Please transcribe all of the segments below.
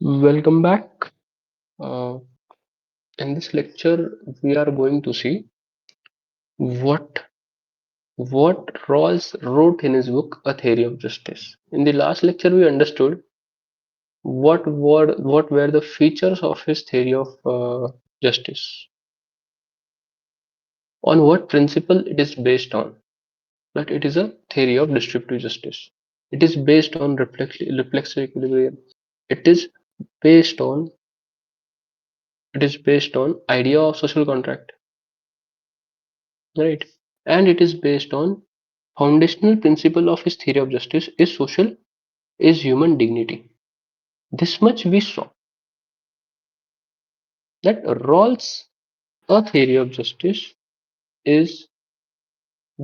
Welcome back. Uh, in this lecture, we are going to see what what Rawls wrote in his book A Theory of Justice. In the last lecture, we understood what were the features of his theory of justice, on what principle it is based on. That it is a theory of distributive justice. It is based on reflexive equilibrium. It is based on idea of social contract, right? And it is based on foundational principle of his theory of justice is human dignity. This much we saw, that Rawls' A Theory of Justice is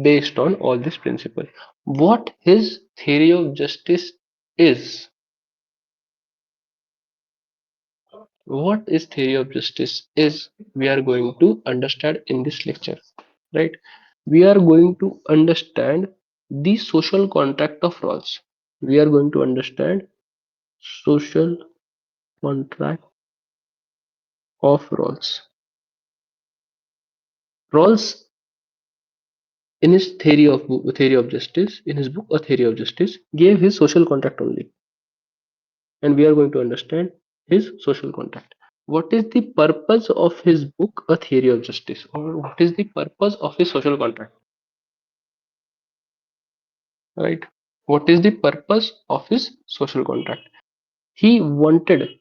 based on all this principle. What his theory of justice is, what his theory of justice is, we are going to understand in this lecture, right? We are going to understand the social contract of Rawls. We are going to understand social contract of Rawls. Rawls, in his theory of justice, in his book A Theory of Justice, gave his social contract only, and we are going to understand his social contract. What is the purpose of his book A Theory of Justice, or what is the purpose of his social contract? Right? What is the purpose of his social contract? He wanted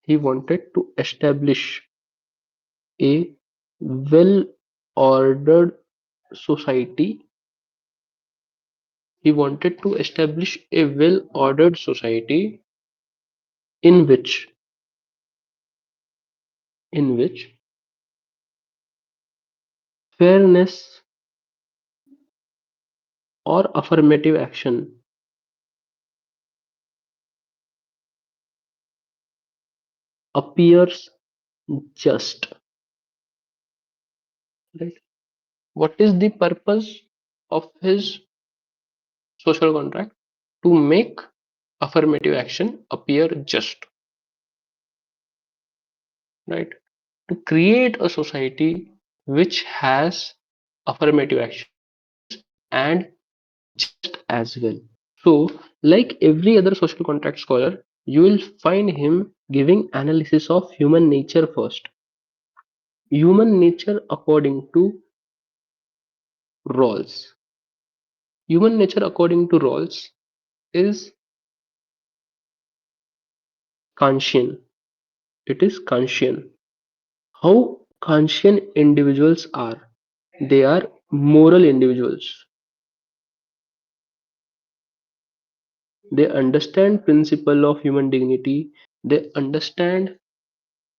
he wanted to establish a well-ordered society. He wanted to establish a well-ordered society in which fairness or affirmative action appears just. Right? What is the purpose of his social contract? To make affirmative action appear just. Right? To create a society which has affirmative action and just as well. So, like every other social contract scholar, you will find him giving analysis of human nature first. Human nature according to Rawls. Human nature according to Rawls is Kantian. It is Kantian. How Kantian individuals are? They are moral individuals. They understand principle of human dignity. They understand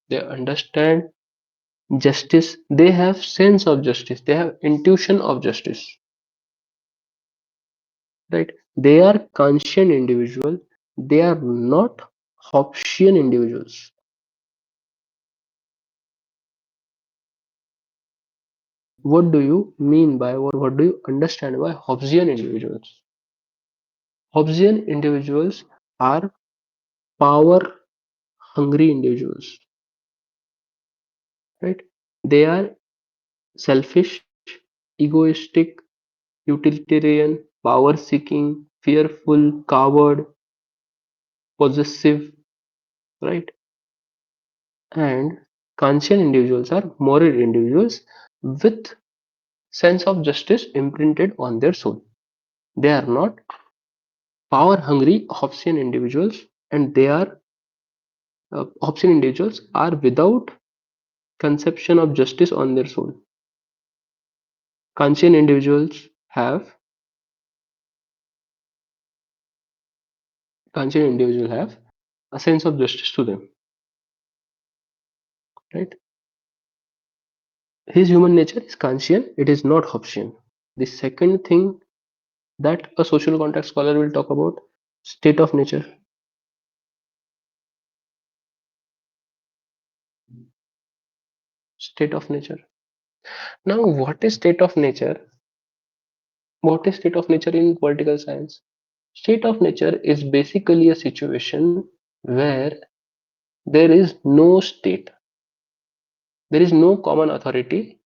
they understand justice. They have sense of justice. They have intuition of justice. Right? They are Kantian individual. They are not Hobbesian individuals. What do you mean by, or what do you understand by Hobbesian individuals? Hobbesian individuals are power hungry individuals, right? They are selfish, egoistic, utilitarian, power seeking, fearful, coward, possessive, right? And conscious individuals are moral individuals with sense of justice imprinted on their soul. They are not power hungry Hobbesian individuals, and they are Hobbesian individuals are without conception of justice on their soul. Kantian individuals have a sense of justice to them, right? His human nature is Kantian, it is not Hobbesian. The second thing that a social context scholar will talk about, state of nature. State of nature. Now, what is state of nature? What is state of nature in political science? State of nature is basically a situation where there is no state, there is no common authority,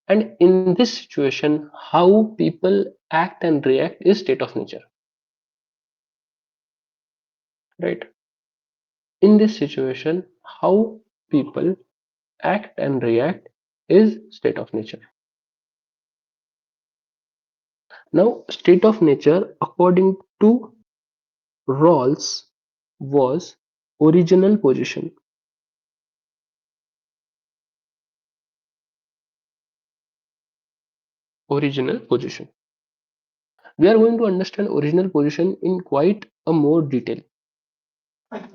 and in this situation, how people act and react is state of nature, right? In this situation, how people act and react is state of nature. Now, state of nature, according to Rawls, was original position. Original position. We are going to understand original position in quite a more detail,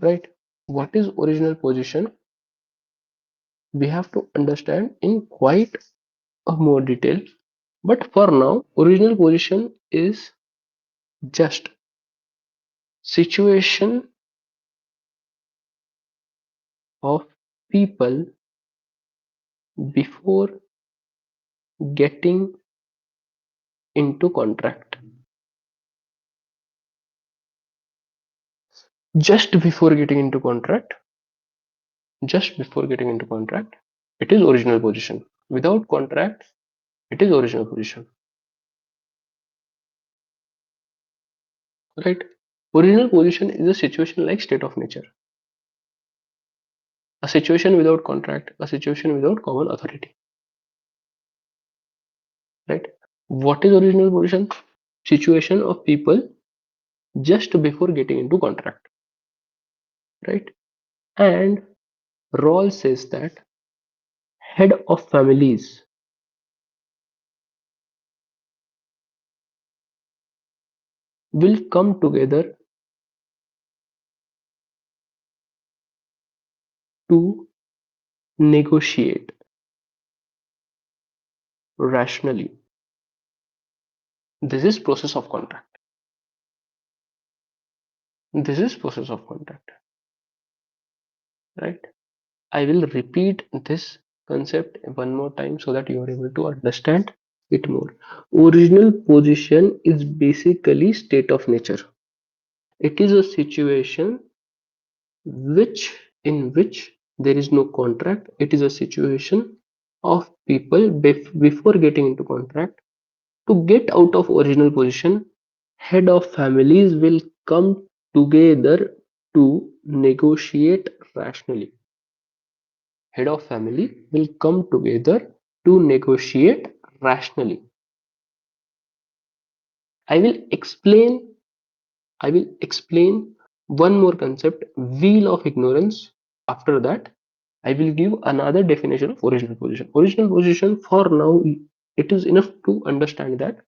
right? What is original position? We have to understand in quite a more detail. But for now, original position is just situation of people before getting into contract. Just before getting into contract, just before getting into contract, it is original position. Without contract, it is original position, right? Original position is a situation like state of nature, a situation without contract, a situation without common authority, right? What is original position? Situation of people just before getting into contract, right? And Rawls says that head of families will come together to negotiate rationally. This is process of contract. This is process of contract, right? I will repeat this concept one more time so that you are able to understand it more. Original position is basically state of nature. It is a situation which in which there is no contract. It is a situation of people before getting into contract. To get out of original position, head of families will come together to negotiate rationally. Head of family will come together to negotiate rationally. I will explain I will explain one more concept, wheel of ignorance. After that, I will give another definition of original position. Original position for now, it is enough to understand that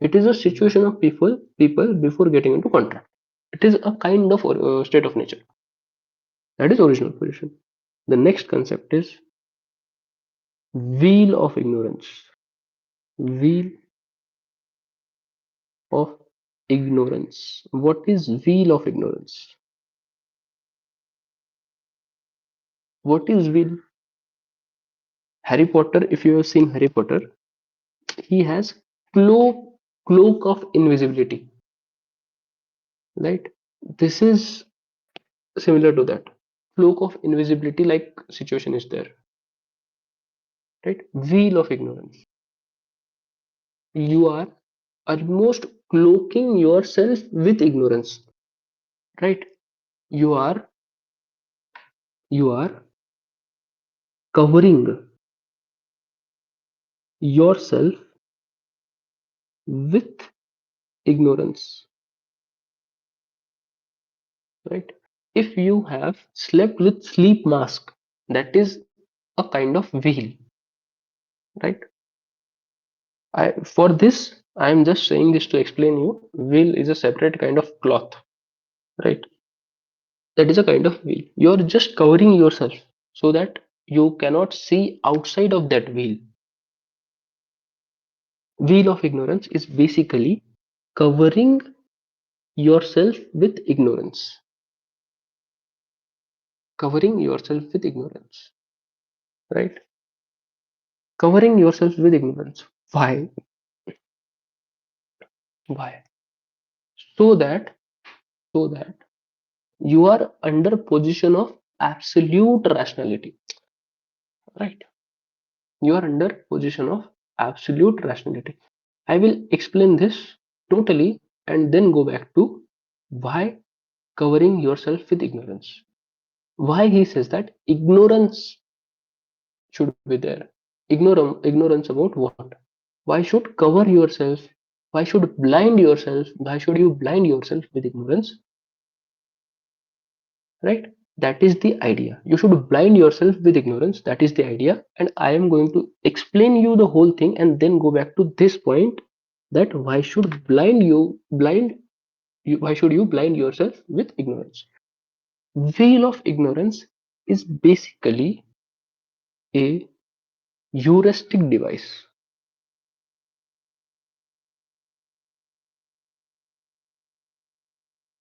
it is a situation of people before getting into contract. It is a kind of state of nature. That is original position. The next concept is wheel of ignorance. Wheel of ignorance. What is wheel of ignorance? What is wheel? Harry Potter, if you have seen Harry Potter, he has cloak of invisibility, right? This is similar to that. Cloak of invisibility like situation is there, right? Wheel of ignorance. You are almost cloaking yourself with ignorance, right? You are you are covering yourself with ignorance, right? If you have slept with sleep mask, that is a kind of wheel, right? For this, I am just saying this to explain you. Wheel is a separate kind of cloth, right? That is a kind of wheel. You're just covering yourself so that you cannot see outside of that wheel. Wheel of ignorance is basically covering yourself with ignorance. Covering yourself with ignorance, right? Covering yourself with ignorance. Why? Why? So that, so that You are under position of absolute rationality, right? You are under position of absolute rationality. I will explain this totally and then go back to why covering yourself with ignorance. Why he says that ignorance should be there. Ignorance about what? Why should cover yourself? Why should blind yourself? Why should you blind yourself with ignorance? Right? That is the idea. You should blind yourself with ignorance. That is the idea. And I am going to explain you the whole thing and then go back to this point, that why should you blind yourself with ignorance? Veil of ignorance is basically a heuristic device.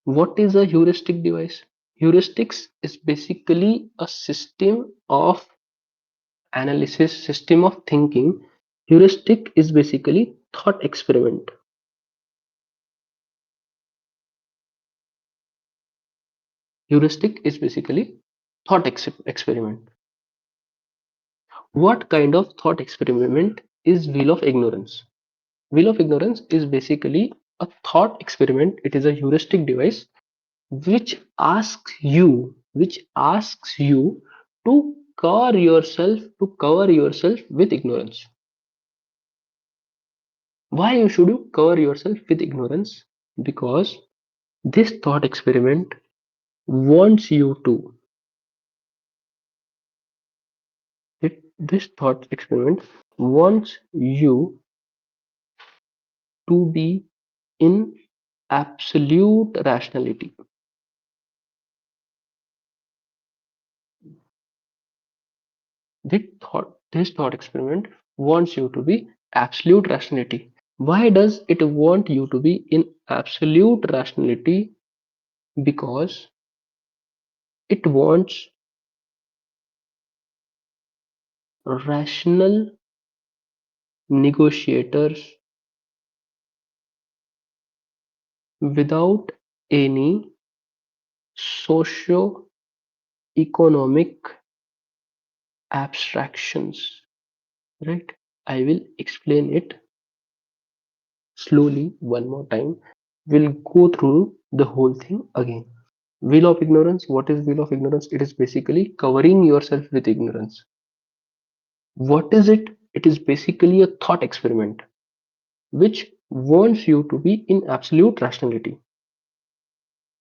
What is a heuristic device? Heuristics is basically a system of analysis, system of thinking. Heuristic is basically thought experiment. Heuristic is basically thought experiment. What kind of thought experiment is wheel of ignorance? Wheel of ignorance is basically a thought experiment. It is a heuristic device which asks you to cover yourself with ignorance. Why should you cover yourself with ignorance? Because this thought experiment wants you to this thought experiment wants you to be in absolute rationality. This thought experiment wants you to be absolute rationality. Why does it want you to be in absolute rationality? Because it wants rational negotiators without any socio-economic abstractions. Right? I will explain it slowly one more time. We'll go through the whole thing again. Veil of ignorance. What is veil of ignorance? It is basically covering yourself with ignorance. What is it? It is basically a thought experiment which wants you to be in absolute rationality.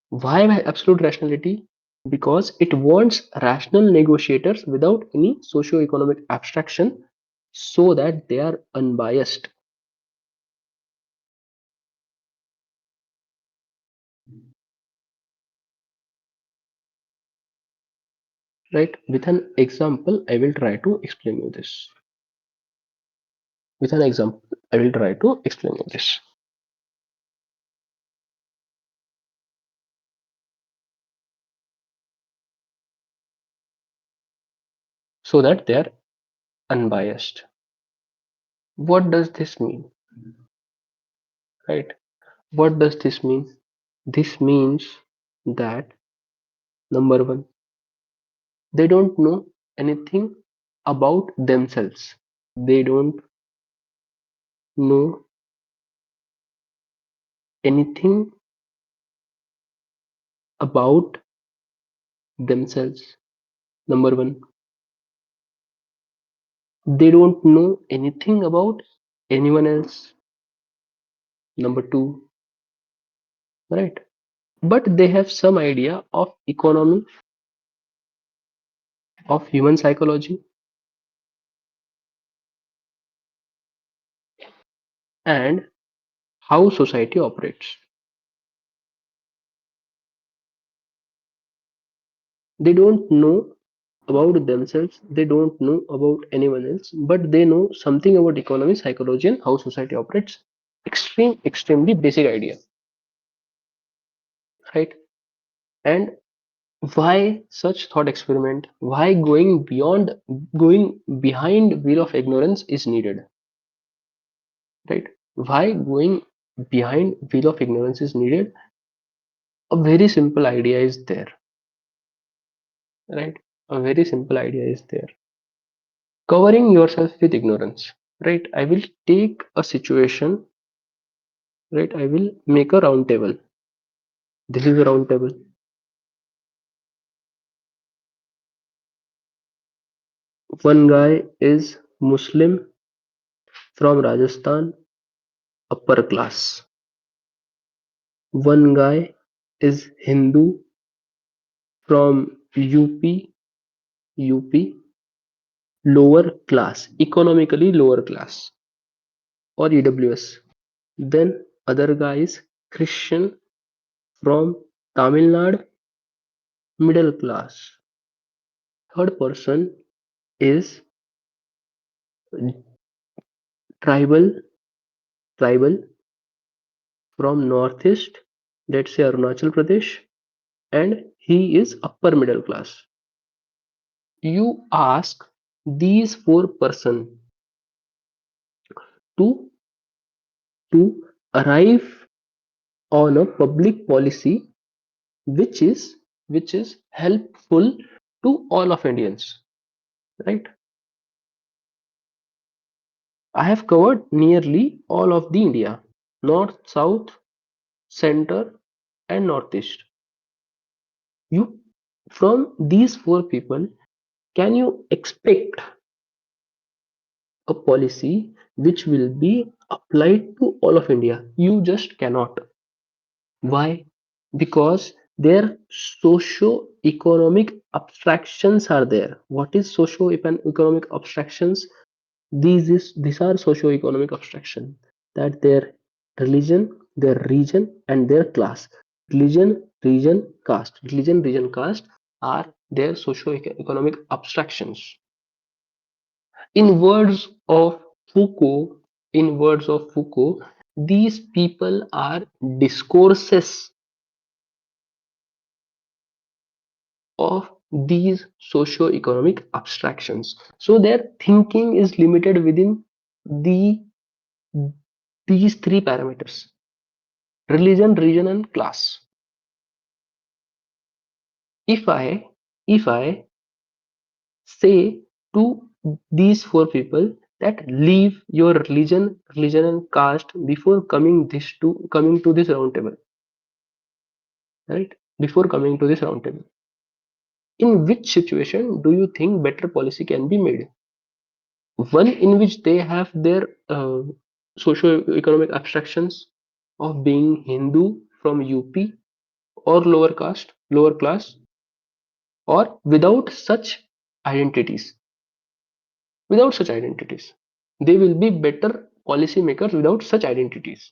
Why absolute rationality? Because it wants rational negotiators without any socio-economic abstraction, so that they are unbiased. Right? With an example, I will try to explain you this. With an example, I will try to explain you this. So that they are unbiased. What does this mean? Right? What does this mean? This means that number one, they don't know anything about themselves. They don't know anything about themselves. Number one, they don't know anything about anyone else. Number two, right? But they have some idea of economy, of human psychology, and how society operates. They don't know about themselves, they don't know about anyone else, but they know something about economy, psychology, and how society operates. Extremely basic idea, right? And why such thought experiment? Why going behind wheel of ignorance is needed, right? Why going behind wheel of ignorance is needed? A very simple idea is there, right? A very simple idea is there. Covering yourself with ignorance, right? I will take a situation, right? I will make a round table. This is a round table. One guy is Muslim from Rajasthan, upper class. One guy is Hindu from UP, lower class, economically lower class, or EWS. Then other guy is Christian from Tamil Nadu, middle class. Third person is tribal tribal from northeast, let's say Arunachal Pradesh, and he is upper middle class. You ask these four person to to arrive on a public policy which is helpful to all of Indians, right? I have covered nearly all of the India, north, south, center, and northeast. You from these four people, can you expect a policy which will be applied to all of India? You just cannot. Why? Because their socio-economic abstractions are there. What is socio-economic abstractions? These are socio-economic abstraction, that their religion, their region, and their class. Religion, region, caste are their socio-economic abstractions. In words of Foucault, these people are discourses of these socio-economic abstractions. So their thinking is limited within the these three parameters: religion, region, and class. If I say to these four people that leave your religion and caste before coming to this round table, right? Before coming to this round table, in which situation do you think better policy can be made? One in which they have their socio-economic abstractions of being Hindu from UP, or lower caste, lower class, or identities. Without such identities, they will be better policy makers without such identities.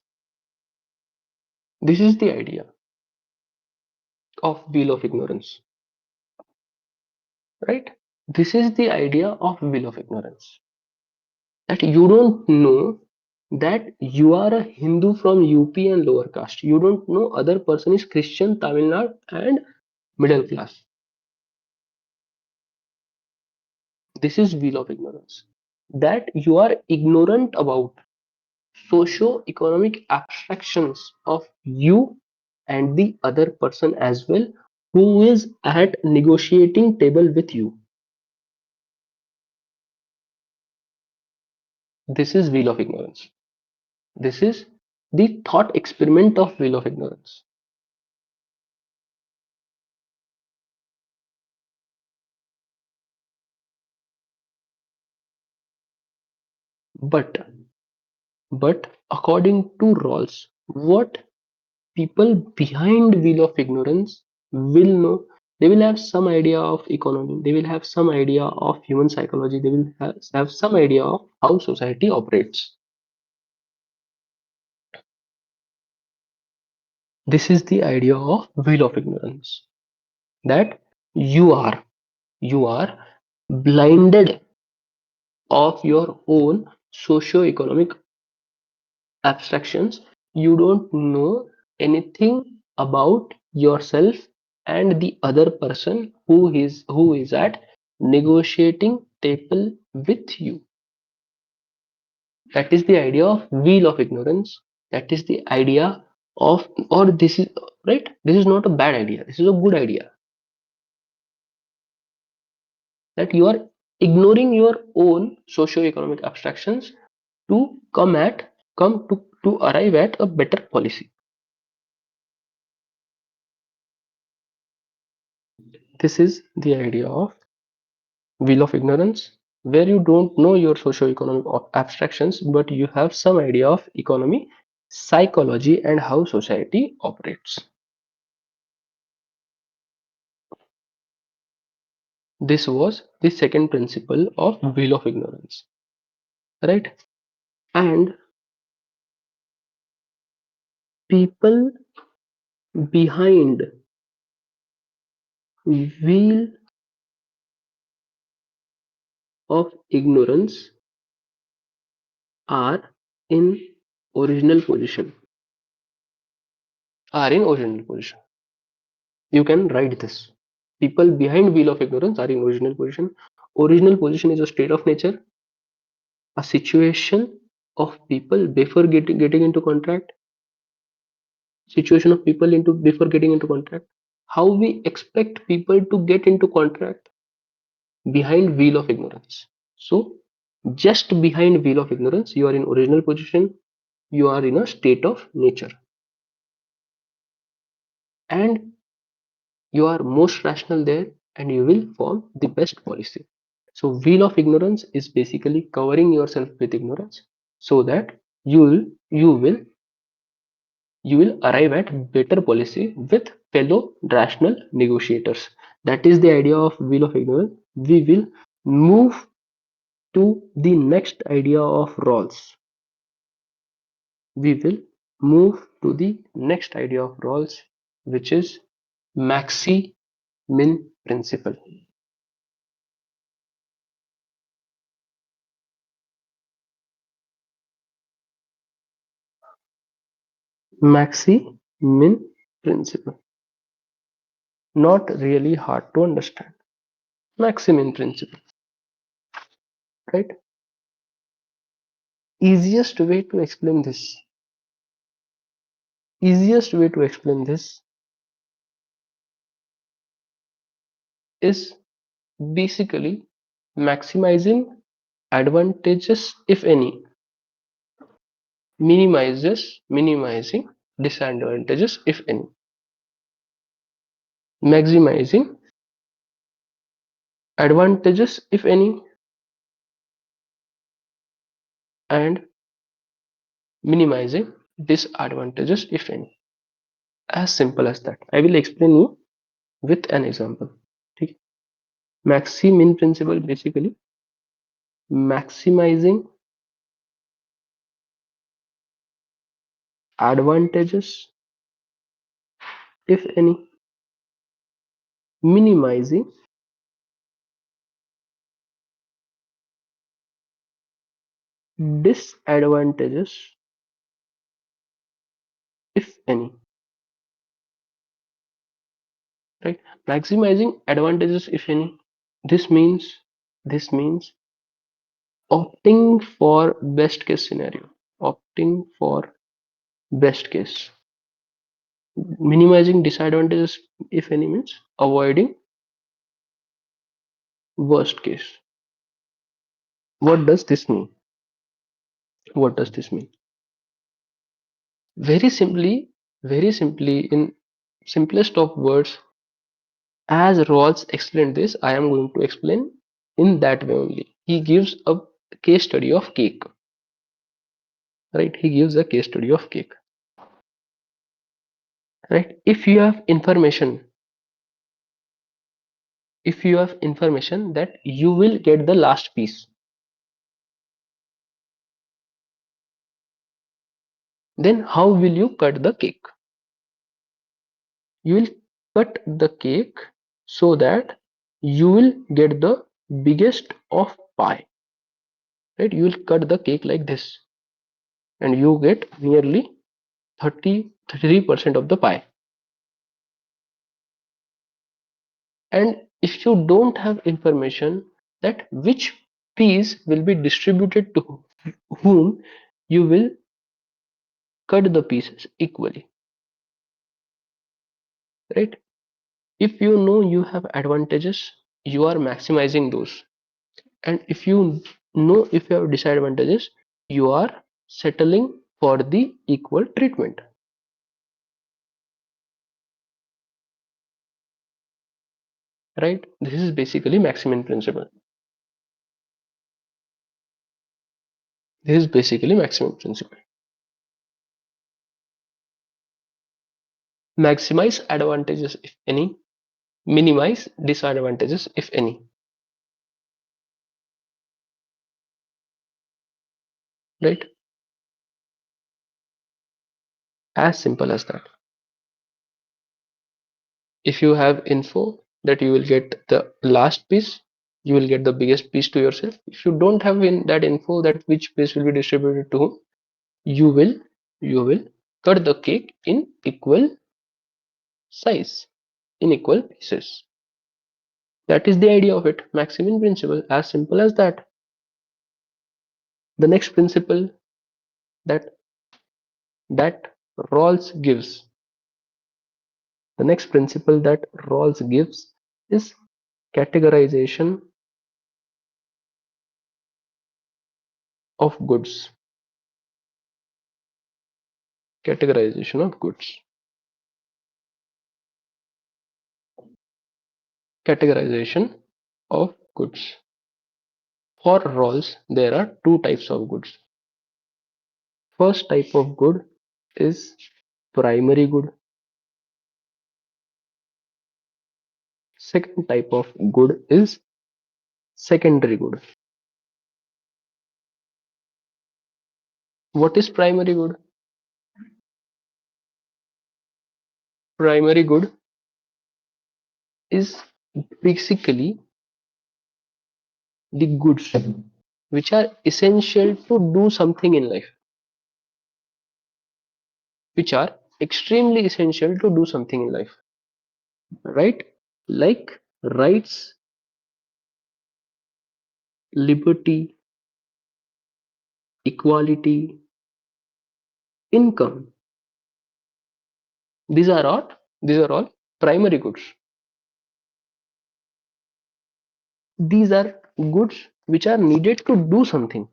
This is the idea of wheel of ignorance, right? This is the idea of wheel of ignorance. That you don't know that you are a Hindu from UP and lower caste. You don't know other person is Christian, Tamil Nadu, and middle class. This is wheel of ignorance. That you are ignorant about socio-economic abstractions of you and the other person as well, who is at negotiating table with you. This is wheel of ignorance. This is the thought experiment of wheel of ignorance. But according to Rawls, what people behind wheel of ignorance will know, they will have some idea of economy, they will have some idea of human psychology, they will have some idea of how society operates. This is the idea of wheel of ignorance, that you are you are blinded of your own socio-economic abstractions. You don't know anything about yourself and the other person who is at negotiating table with you. That is the idea of wheel of ignorance. That is the idea of, or this is right, this is not a bad idea, this is a good idea, that you are ignoring your own socio-economic abstractions to come to arrive at a better policy. This is the idea of wheel of ignorance, where you don't know your socio-economic abstractions, but you have some idea of economy, psychology, and how society operates. This was the second principle of wheel of ignorance, right? And people behind wheel of ignorance are in original position. Are in original position. You can write this. People behind wheel of ignorance are in original position. Original position is a state of nature, a situation of people before getting into contract, situation of people into before getting into contract. How we expect people to get into contract behind wheel of ignorance. So just behind wheel of ignorance, you are in original position, you are in a state of nature, and you are most rational there, and you will form the best policy. So wheel of ignorance is basically covering yourself with ignorance so that you will you will you will arrive at better policy with fellow rational negotiators. That is the idea of wheel of ignorance. We will move to the next idea of Rawls. We will move to the next idea of Rawls, which is maxi-min principle. Maxi-min principle. Not really hard to understand. Maxi-min principle, right? Easiest way to explain this. Easiest way to explain this is basically maximizing advantages, if any, minimizing disadvantages, if any, maximizing advantages, if any, and minimizing disadvantages, if any. As simple as that. I will explain you with an example. Okay? Maxi-min principle basically maximizing advantages, if any, minimizing disadvantages, if any. Right? Maximizing advantages, if any. This means opting for best case scenario. Opting for best case. Minimizing disadvantages, if any, means avoiding worst case. What does this mean? What does this mean? Very simply, in simplest of words, as Rawls explained this, I am going to explain in that way only. He gives a case study of cake. Right? He gives a case study of cake. Right? If you have information that you will get the last piece, then how will you cut the cake? You will cut the cake so that you will get the biggest of pie. Right? You will cut the cake like this, and you get nearly 33% of the pie. And if you don't have information that which piece will be distributed to whom, you will cut the pieces equally. right? If you know you have advantages, you are maximizing those. And if you know if you have disadvantages, you are settling for the equal treatment, right? This is basically maximum principle. This is basically maximum principle. Maximize advantages if any, minimize disadvantages if any, right? As simple as that. If you have info that you will get the last piece, you will get the biggest piece to yourself. If you don't have in that info that which piece will be distributed to whom, you will you will cut the cake in equal size, in equal pieces. That is the idea of it. Maximum principle, as simple as that. The next principle that that Rawls gives, the next principle that Rawls gives is categorization of goods. Categorization of goods. Categorization of goods. For Rawls, there are two types of goods. First type of good is primary good. Second type of good is secondary good. What is primary good? Primary good is basically the goods which are essential to do something in life, which are extremely essential to do something in life, right? Like rights, liberty, equality, income. These are all these are all primary goods. These are goods which are needed to do something,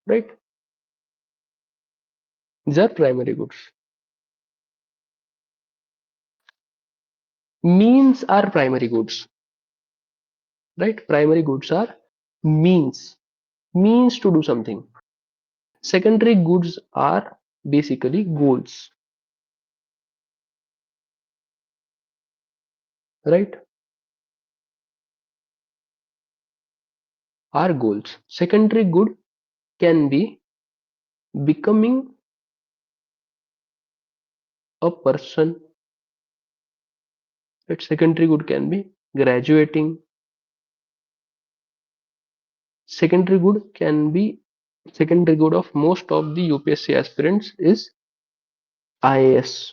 right? These are primary goods. Means are primary goods, right? Primary goods are means to do something. Secondary goods are basically goals, right? Are goals. Secondary good can be becoming a person, right? Secondary good can be graduating. Secondary good can be secondary good of most of the UPSC aspirants is IAS.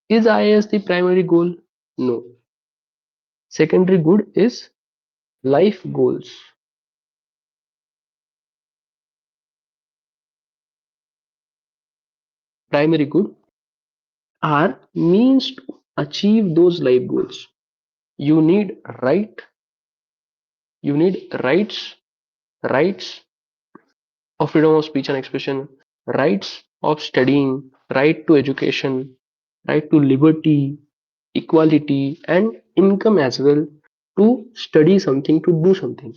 Is IAS the primary goal? No. Secondary good is life goals. Primary good are means to achieve those life goals. You need right, you need rights of freedom of speech and expression, rights of studying, right to education, right to liberty, equality, and income as well to study something, to do something,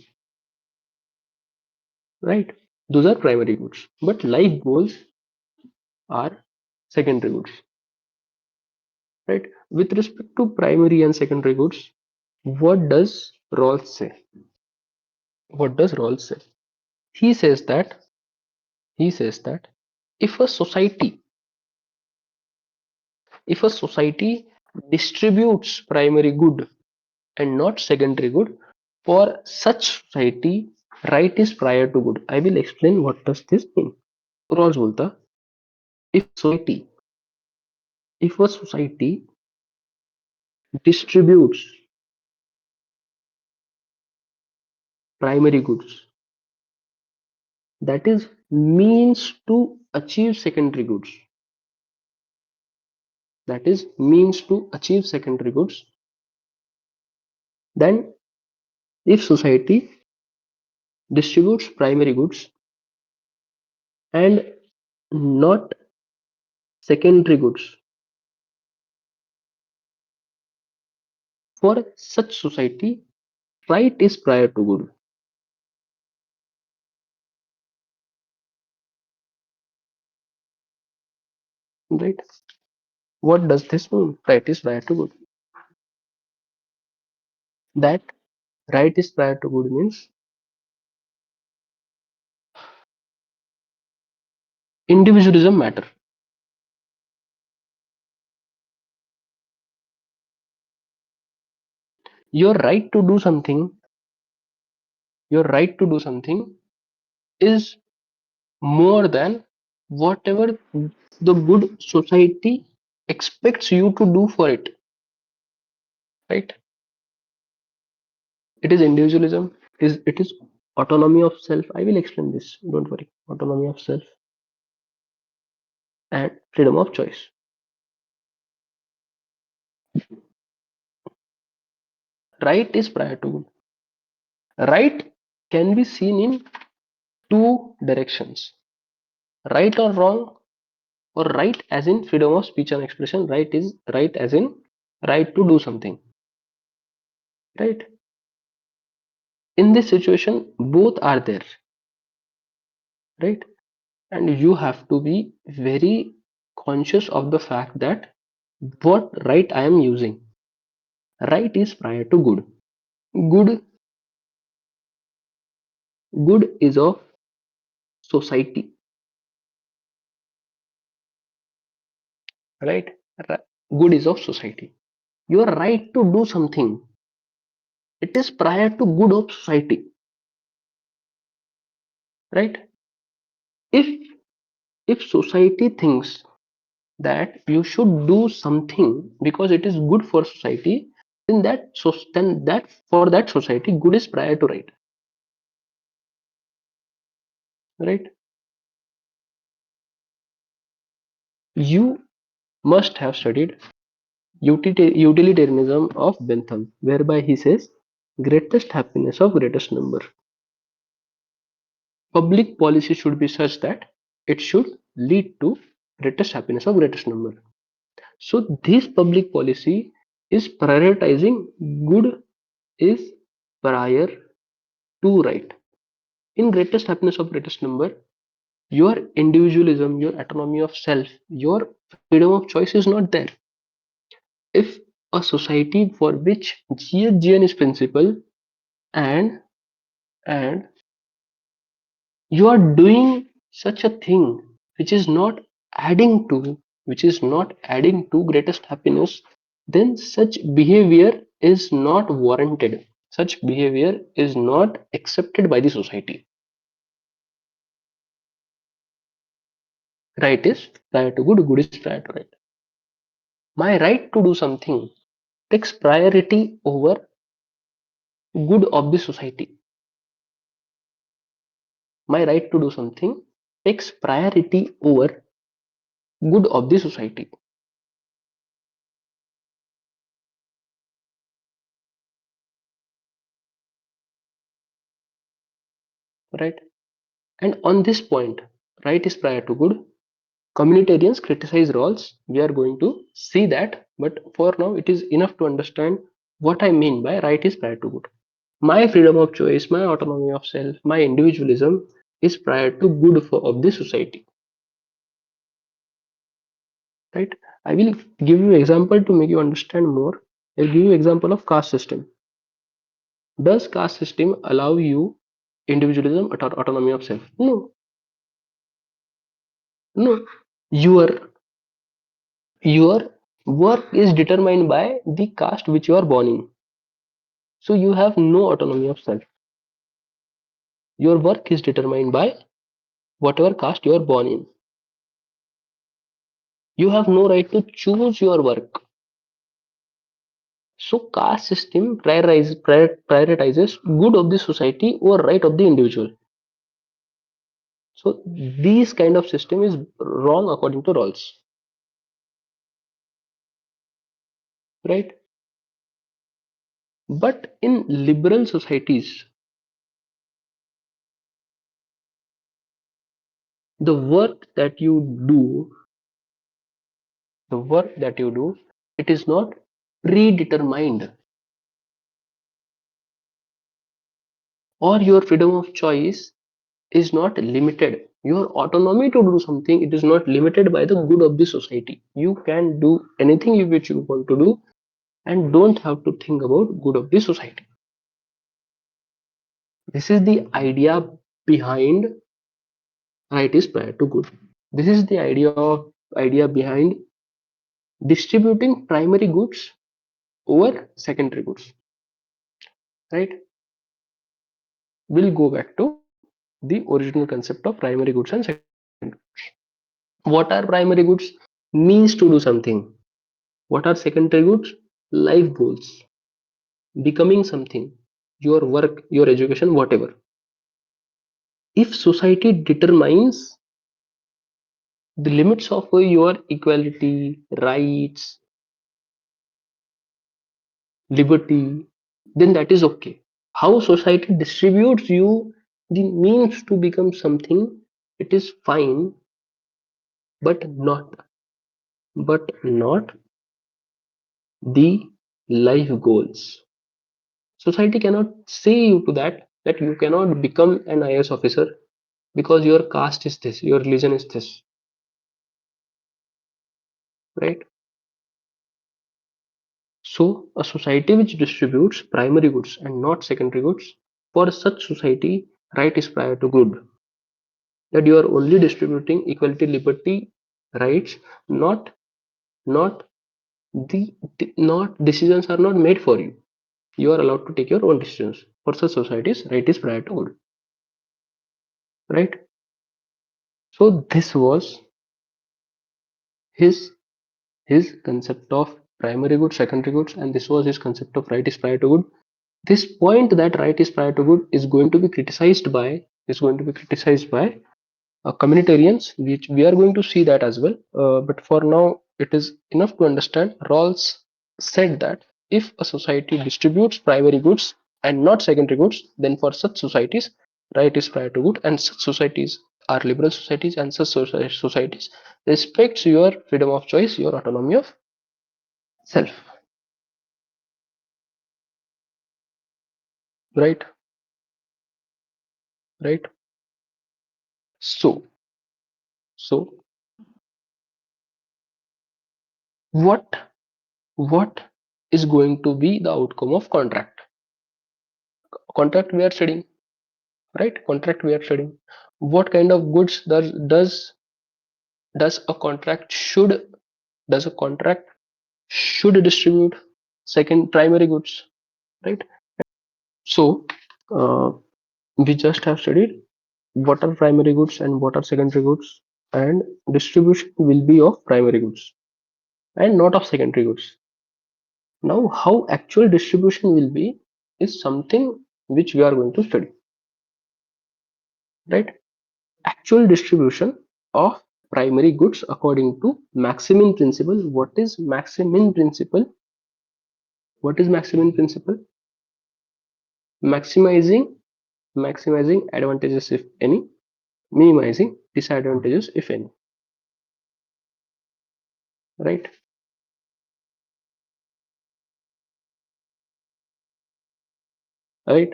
right? Those are primary goods. But life goals are secondary goods, right? With respect to primary and secondary goods, what does Rawls say? What does Rawls say? He says that he says that if a society if a society distributes primary good and not secondary good, for such society right is prior to good. I will explain what does this mean. Rawls बोलता if society if a society distributes primary goods, that is means to achieve secondary goods. that is means to achieve secondary goods, then if society distributes primary goods and not secondary goods, for such society, right is prior to good. Right? What does this mean? Right is prior to good. That right is prior to good means individualism matter. Your right to do something, your right to do something is more than whatever the good society expects you to do for it. Right? It is individualism. It is autonomy of self. I will explain this. Don't worry. Autonomy of self and freedom of choice. Right is prior to good. Right can be seen in two directions. Right or wrong, or right as in freedom of speech and expression. Right is right as in right to do something. Right? In this situation, both are there. Right? And you have to be very conscious of the fact that what right I am using. Right is prior to good. Good good is of society. Right? Good is of society. Your right to do something, it is prior to good of society. Right? If if society thinks that you should do something because it is good for society, then that for that society good is prior to right. Right? You must have studied utilitarianism of Bentham, whereby he says greatest happiness of greatest number. Public policy should be such that it should lead to greatest happiness of greatest number. So this public policy is prioritizing good is prior to right. In greatest happiness of greatest number, your individualism, your autonomy of self, your freedom of choice is not there. If a society for which GHGN is principle, and and you are doing such a thing which is not adding to greatest happiness, then such behavior is not warranted. Such behavior is not accepted by the society. Right is prior to good, good is prior to right. My right to do something takes priority over good of the society. My right to do something takes priority over good of the society. Right? And on this point, right is prior to good. Communitarians criticize Rawls. We are going to see that, but for now, it is enough to understand what I mean by right is prior to good. My freedom of choice, my autonomy of self, my individualism is prior to good of the society. Right? I will give you example to make you understand more. I'll give you example of caste system. Does caste system allow you individualism or autonomy of self? No, no. Your your work is determined by the caste which you are born in. So you have no autonomy of self. Your work is determined by whatever caste you are born in. You have no right to choose your work. So caste system prioritizes good of the society over right of the individual. So these kind of system is wrong according to Rawls. right? But in liberal societies, the work that you do, the work that you do, it is not predetermined, or your freedom of choice is not limited. Your autonomy to do something, it is not limited by the good of the society. You can do anything which you want to do and don't have to think about good of the society. This is the behind right is prior to good. This is the idea behind distributing primary goods over secondary goods. Right? We'll go back to the original concept of primary goods and secondary goods. What are primary goods? Means to do something. What are secondary goods? Life goals, becoming something, your work, your education, whatever. If society determines the limits of your equality, rights, liberty, then that is okay. How society distributes you the means to become something, it is fine, but not the life goals. Society cannot say you to that you cannot become an IAS officer because your caste is this, your religion is this, right? So a society which distributes primary goods and not secondary goods, for such society, right is prior to good. That you are only distributing equality, liberty, rights, not not not decisions are not made for you. You are allowed to take your own decisions. For such societies, right is prior to good. Right? So this was his his concept of primary goods, secondary goods, and this was his concept of right is prior to good. This point that right is prior to good is going to be criticized by communitarians, which we are going to see that as well. But for now, it is enough to understand. Rawls said that if a society distributes primary goods and not secondary goods, then for such societies, right is prior to good, and such societies are liberal societies, and such societies respects your freedom of choice, your autonomy of self. Right, right. So, so what what is going to be the outcome of contract we are studying, right? Contract we are studying. What kind of goods does a contract should distribute? Second, primary goods, right? So uh, we just have studied what are primary goods and what are secondary goods, and distribution will be of primary goods and not of secondary goods. Now how actual distribution will be is something which we are going to study, right? Actual distribution of primary goods according to Maximin principle. What is Maximin principle? What is Maximin principle? Maximizing advantages if any, minimizing disadvantages if any, right? Right.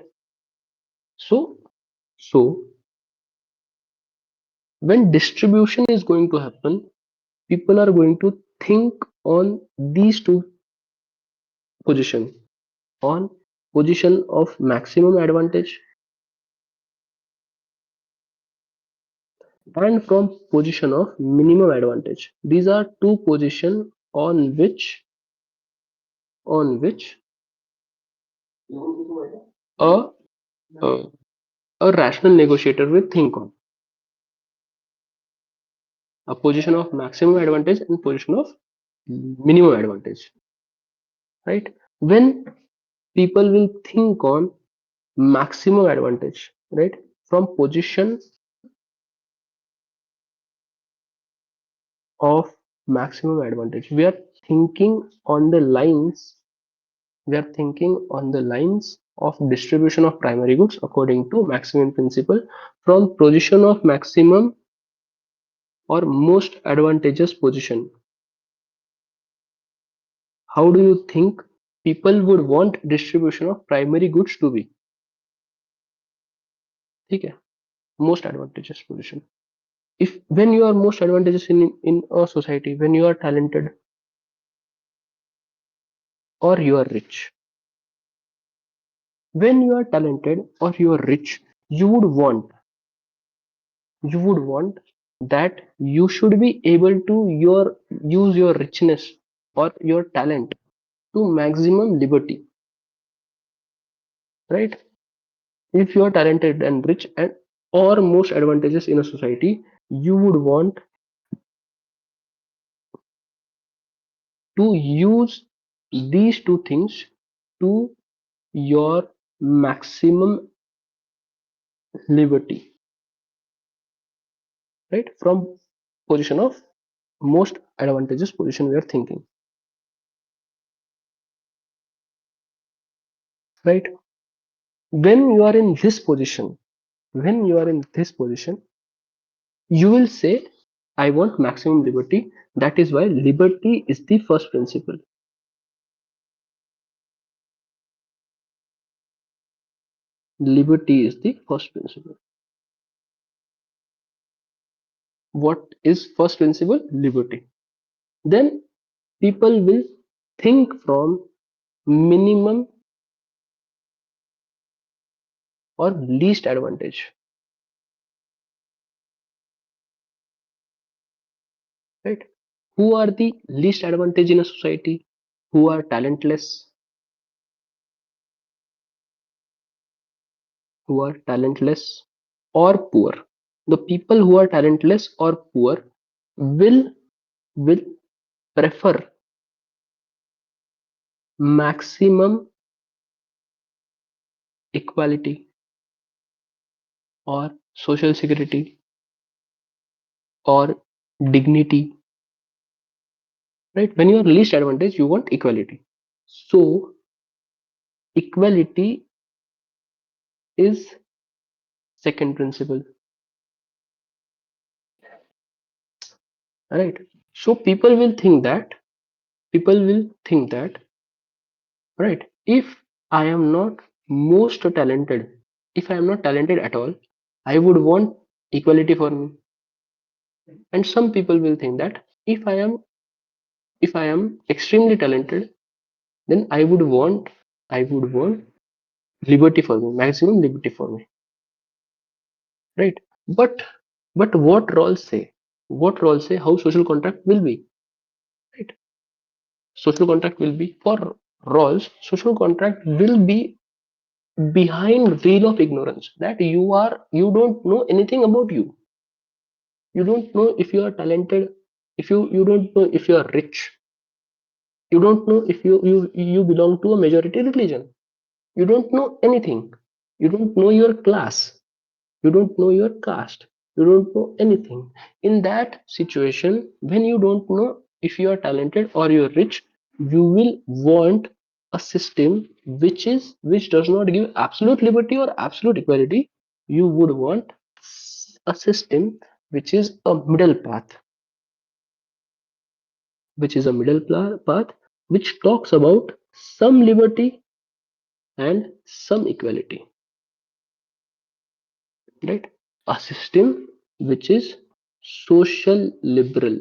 So so when distribution is going to happen, people are going to think on these two positions, on position of maximum advantage and from position of minimum advantage. These are two positions on which a, a a rational negotiator will think on. A position of maximum advantage and position of minimum advantage, right? When people will think on maximum advantage, right, from position of maximum advantage, where thinking on the lines of distribution of primary goods according to maximum principle from position of maximum or most advantageous position. How do you think people would want distribution of primary goods to be? ठीक है, most advantageous position. If when you are most advantageous in a society, when you are talented or you are rich, when you are talented or you are rich, you would want you would want that you should be able to use your richness or your talent to maximum liberty, right? If you are talented and rich and or most advantageous in a society, you would want to use these two things to your maximum liberty, right? From position of most advantageous position we are thinking, right? When you are in this position, when you are in this position, you will say, I want maximum liberty. That is why liberty is the first principle. Liberty is the first principle. What is first principle? Liberty. Then people will think from minimum or least advantage, right? Who are the least advantage in a society? Who are talentless, or poor. The people who are talentless or poor will will prefer maximum equality or social security or dignity, right? When you are least advantage, you want equality. So equality is second principle, right? So people will think that, right? If I am not most talented, if I am not talented at all, I would want equality for me. And some people will think that if I am extremely talented, then I would want liberty for me, maximum liberty for me, right? But what Rawls say how social contract will be, right? Social contract will be for Rawls. Social contract will be behind veil of ignorance, that you don't know anything about you. You don't know if you are talented, if you don't know if you are rich, you don't know if you belong to a majority religion. You don't know anything. You don't know your class. You don't know your caste. You don't know anything. In that situation, when you don't know if you are talented or you're rich, you will want a system which does not give absolute liberty or absolute equality. You would want a system which is a middle path, path which talks about some liberty and some equality, right? A system which is social liberal,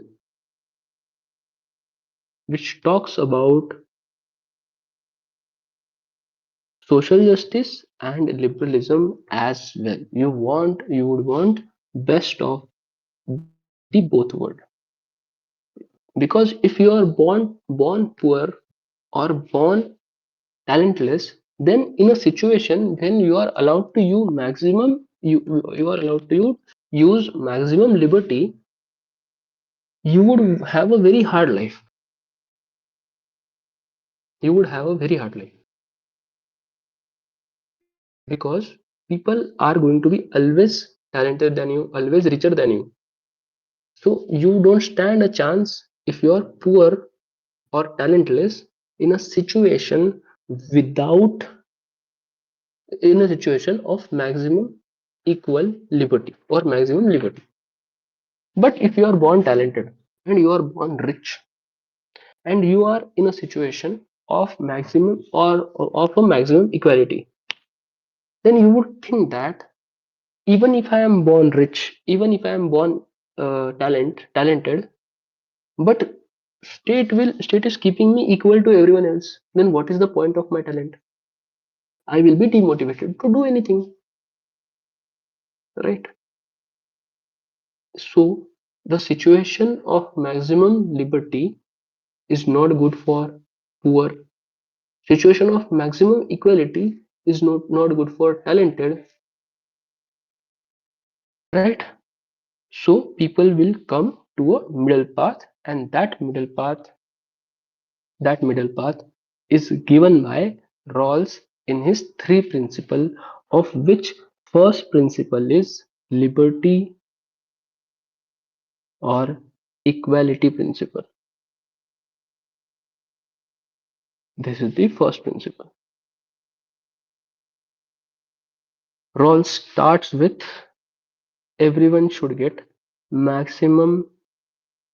which talks about social justice and liberalism as well. You would want best of the both world. Because if you are born poor or born talentless, then in a situation when you are allowed to use maximum you are allowed to use maximum liberty, you would have a very hard life. You would have a very hard life because people are going to be always talented than you, always richer than you. So you don't stand a chance if you are poor or talentless in a situation without in a situation of maximum equal liberty or maximum liberty. But if you are born talented and you are born rich and you are in a situation of maximum or of a maximum equality, then you would think that even if I am born rich, even if I am born talented, but state is keeping me equal to everyone else, then what is the point of my talent? I will be demotivated to do anything, right? So the situation of maximum liberty is not good for poor. Situation of maximum equality is not good for talented, right? So people will come to a middle path, and that middle path is given by Rawls in his three principle, of which first principle is liberty or equality principle. This is the first principle. Rawls starts with everyone should get maximum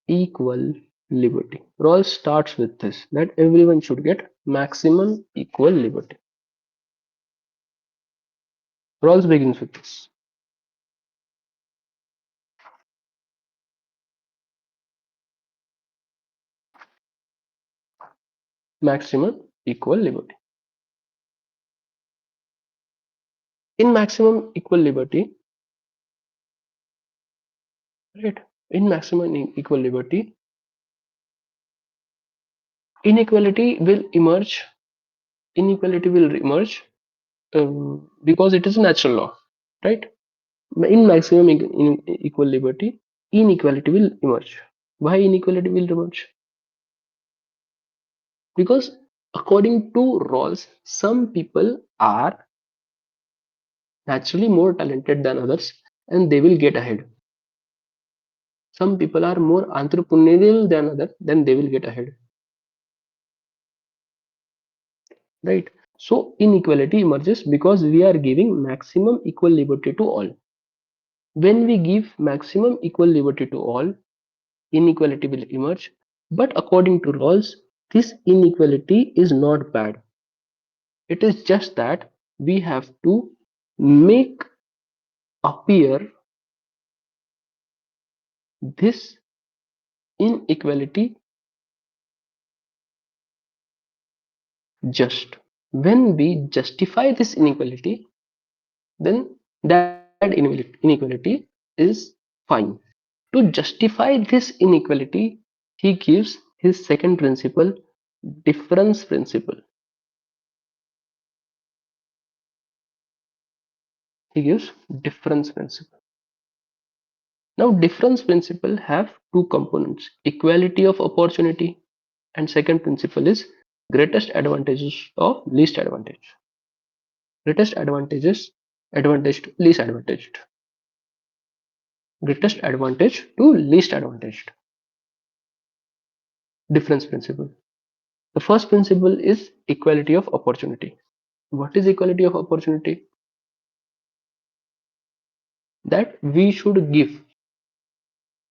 equal liberty. Rawls starts with this, that everyone should get maximum equal liberty. Rawls begins with this. Maximum equal liberty. In maximum equal liberty, right? In maximum equal liberty, inequality will emerge. Inequality will emerge because it is a natural law, right? In maximum equal liberty, inequality will emerge. Why inequality will emerge? Because according to Rawls, some people are naturally more talented than others and they will get ahead. Some people are more entrepreneurial than others, then they will get ahead, right? So inequality emerges because we are giving maximum equal liberty to all. When we give maximum equal liberty to all, inequality will emerge. But according to Rawls, this inequality is not bad. It is just that we have to make appear this inequality just. When we justify this inequality, then that inequality is fine. To justify this inequality, he gives his second principle, difference principle. He gives difference principle. Now, difference principle have two components: equality of opportunity, and second principle is greatest advantages of least advantage. Greatest advantage to least advantaged. Greatest advantage to least advantaged. Difference principle. The first principle is equality of opportunity. What is equality of opportunity? That we should give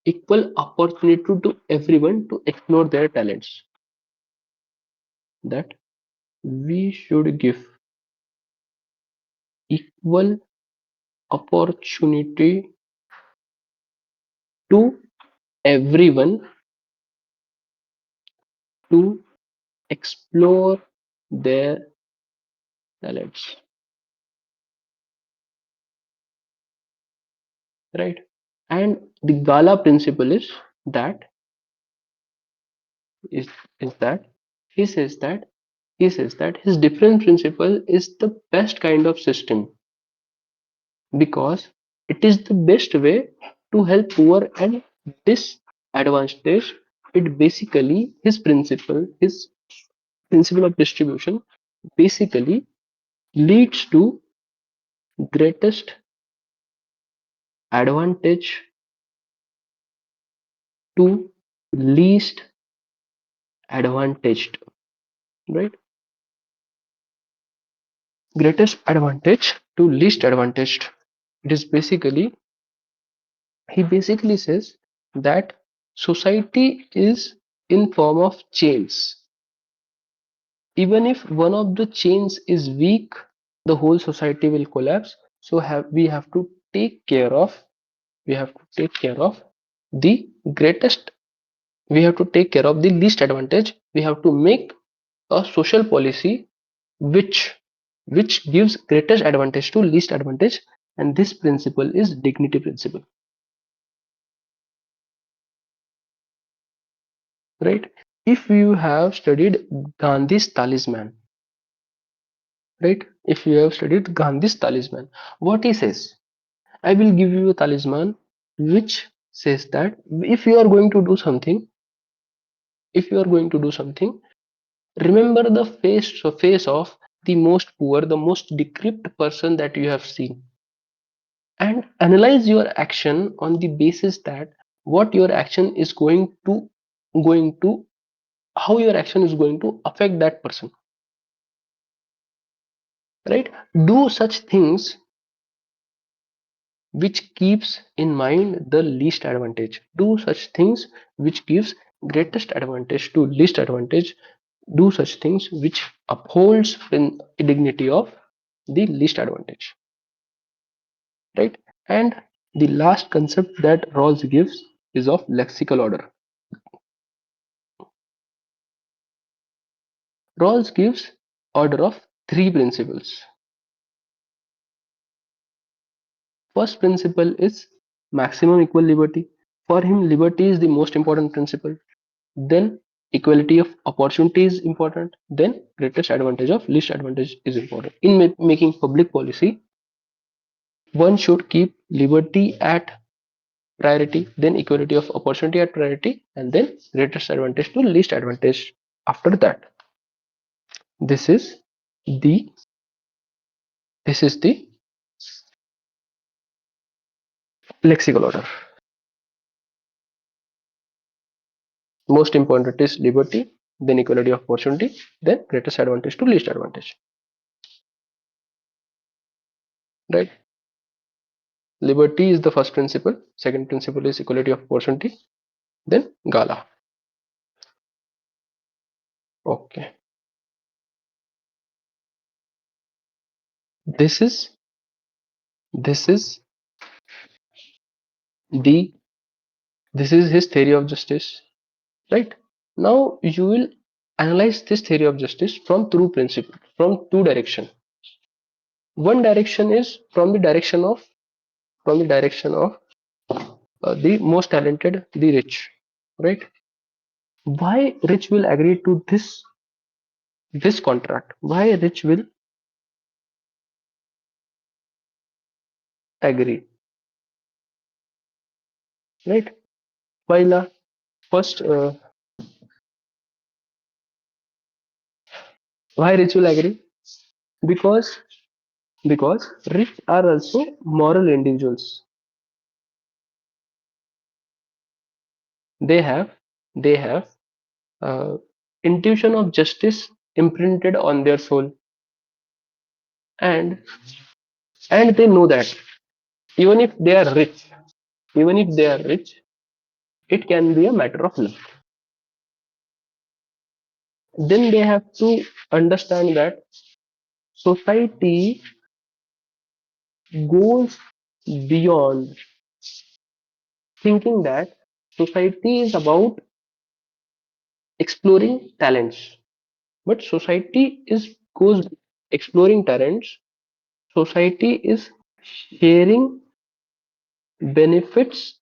equal opportunity to everyone to explore their talents. That we should give equal opportunity to everyone to explore their talents, right? And the Gala principle that is is that he says that his difference principle is the best kind of system because it is the best way to help poor and disadvantaged. It basically his principle of distribution basically leads to greatest advantage to least advantaged, right? Greatest advantage to least advantaged. It is basically, he basically says that society is in form of chains. Even if one of the chains is weak, the whole society will collapse. So we have to take care of, we have to take care of the greatest, we have to take care of the least advantage. We have to make a social policy which gives greatest advantage to least advantage, and this principle is dignity principle, right? If you have studied Gandhi's talisman, right? If you have studied Gandhi's talisman, what he says, I will give you a talisman which says that if you are going to do something, if you are going to do something, remember the face of the most poor, the most decrepit person that you have seen, and analyze your action on the basis that what your action is going to how your action is going to affect that person, right? Do such things which keeps in mind the least advantage. Do such things which gives greatest advantage to least advantage. Do such things which upholds in dignity of the least advantage, right? And the last concept that Rawls gives is of lexical order. Rawls gives order of three principles. First principle is maximum equal liberty. For him, liberty is the most important principle. Then equality of opportunity is important. Then greatest advantage of least advantage is important. In making public policy, one should keep liberty at priority, then equality of opportunity at priority, and then greatest advantage to least advantage after that. This is the this is the lexical order. Most important is liberty, then equality of opportunity, then greatest advantage to least advantage. Right? Liberty is the first principle. Second principle is equality of opportunity. Then Gala. Okay. This is this is the this is his theory of justice. Right? Now you will analyze this theory of justice from two direction. One direction is from the direction of the most talented, the rich, right? Why rich will agree to this contract? Why rich will agree, right? While first, why rich will agree? Because rich are also moral individuals. They have they have uh, intuition of justice imprinted on their soul, and they know that even if they are rich, even if they are rich, it can be a matter of luck. Then they have to understand that society goes beyond thinking that society is about exploring talents, but society is goes exploring talents. Society is sharing benefits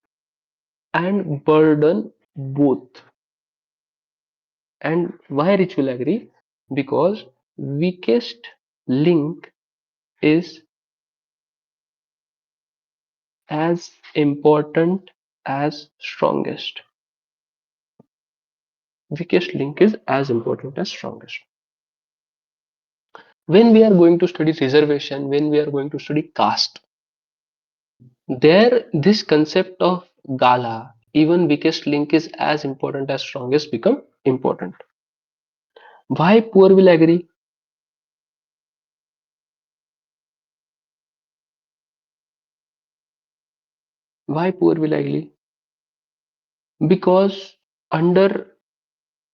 and burden both. And why rich will agree? Because weakest link is as important as strongest. Weakest link is as important as strongest. When we are going to study reservation, when we are going to study caste, there this concept of gala, even weakest link is as important as strongest, become important. Why poor will agree? Why poor will agree? Because under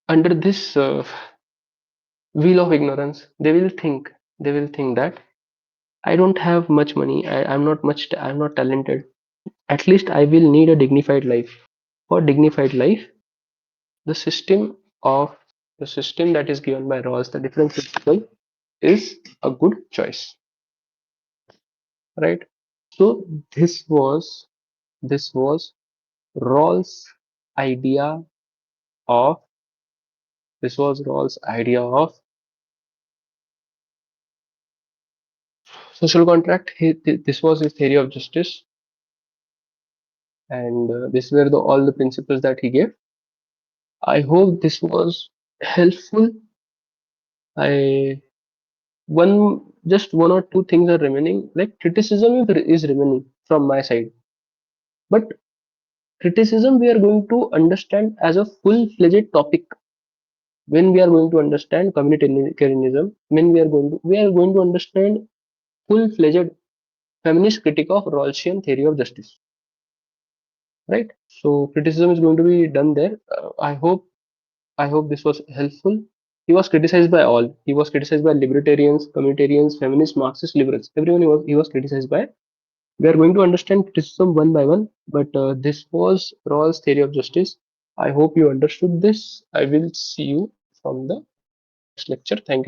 this wheel of ignorance, they will think that I don't have much money. I'm not talented. At least I will need a dignified life. For dignified life, the system of the system that is given by Rawls, the difference principle, is a good choice, right? So this was Rawls' idea of this was Rawls' idea of social contract. This was his theory of justice, and this were all the principles that he gave. I hope this was helpful. I one just one or two things are remaining. Like criticism is remaining from my side, but criticism we are going to understand as a full-fledged topic when we are going to understand communitarianism. When we are going to understand full-fledged feminist critique of Rawlsian theory of justice, right? So criticism is going to be done there. I hope this was helpful. He was criticized by all. He was criticized by libertarians, communitarians, feminists, Marxists, liberals. Everyone he was criticized by. We are going to understand criticism one by one, but this was Rawls' theory of justice. I hope you understood this. I will see you from the next lecture. Thank you.